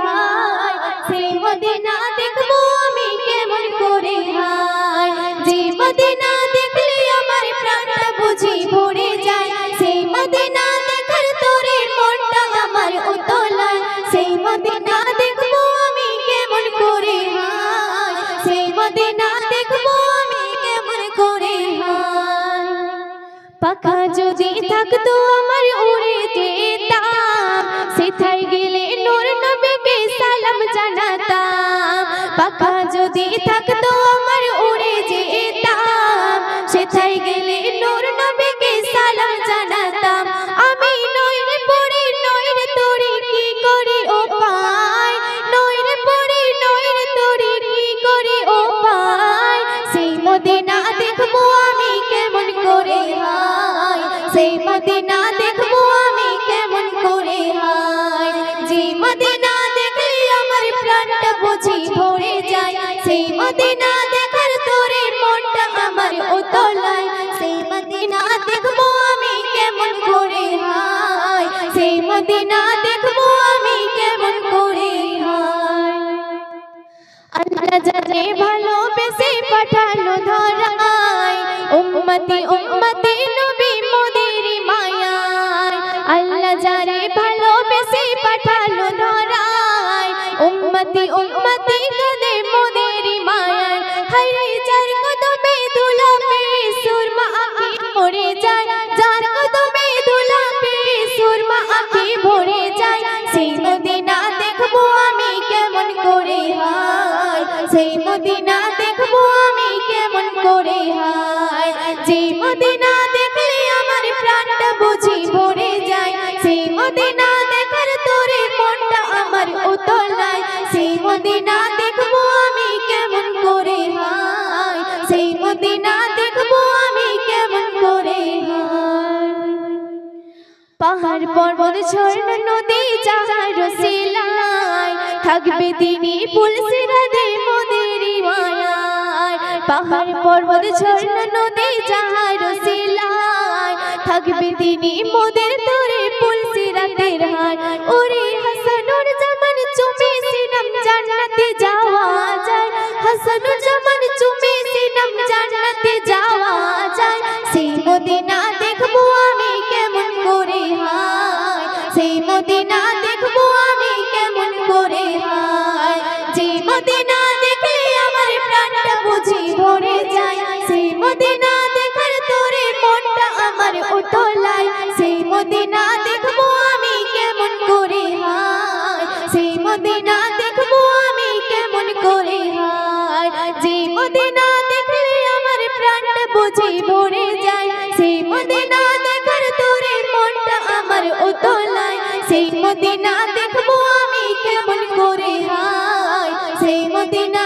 হায় সেই মদিনা দেখবো আমি কেমন করে হায় যে মদিনা দেখলে আমার প্রাণটা বুঝি ভরে যায় সেই মদিনা দেখার তোরে মনটা আমার উতলায় সেই মদিনা দেখবো আমি কেমন করে হায় সেই মদিনা দেখবো আমি কেমন করে হায় পাখা যদি থাকতো আমার উড়ে যেতাম সেথায় গেলে নূর নবীকে সালাম জানাতাম পাখা যদি থাকতো আমার উড়ে যেতাম সেথায় গেলে নূর নবীকে সালাম জানাতাম আমি নইরে পড়ে নইরে তোরে কি করি ও পায় নইরে পড়ে নইরে তোরে কি করি ও পায় সেই মদিনা দেখবো আমি কেমন করে হায় সেই মদিনা দেখবো আমি কেমন করে হায় যে মদিনা দেখলে আমার প্রাণটা বুঝি ভরে যায় সেই মদিনা দেখার তোরে মনটা আমার উতলায় সেই মদিনা দেখবো আমি কেমন করে হায় সেই মদিনা দেখবো আমি কেমন করে হায় আল্লাহ জানে ভালোবেসে পাঠালো ধরায় উম্মতি উম্মতি নবী মোদের মায়ায় আল্লাহ জানে ভালোবেসে পাঠালো ধরায় উম্মতি উম্মতি নবী মোদের মায়ায় হায় যার কদমে ধুলা পেয়ে সুরমা আঁখি ভরে যায় যার কদমে ধুলা পেয়ে সুরমা আঁখি ভরে যায় সেই মদিনা দেখবো আমি কেমন করে হায় সেই মদিনা দেখবো আমি কেমন করে হায় যে মদিনা দেখলে আমার প্রাণটা বুঝি ভরে যায় সেই মদিনা দেখার তোরে মনটা আমার উতলায় সেই মদিনা দেখবো আমি কেমন করে হায় সেই মদিনা দেখবো আমি কেমন করে হায় পাহাড় পর্বত ঝর্ণা নদী যাহার শিলায় থাকবে তিনি পুলসিরাতে মোদের মায়ায় পাহাড় পর্বত ঝর্ণা নদী যাহার শিলায় থাকবে তিনি মোদের তোরে পুলসিরাতের হায় ওরে হাসানুর জামান চুমে সিনাম জান্নাতে যাওয়া যায় হাসানুর জামান চুমে সিনাম জান্নাতে যাওয়া যায় সেই মদিনা দেখবো আমি কেমন করে হায় সেই মদিনা দেখবো আমি কেমন করে হায় যে মদিনা দেখলে আমার প্রাণটা বুঝি ভরে যায় সেই মদিনা দেখার তোরে মনটা আমার উতলায় সেই মদিনা দেখবো আমি কেমন করে হায় সেই মদিনা দেখবো আমি কেমন করে হায় যে মদিনা দেখলে আমার প্রাণটা বুঝি ভরে যায় সেই মদিনা দেখার তোরে মনটা আমার উতলায় সেই মদিনা দেখবো আমি কেমন করে হায় সেই মদিনা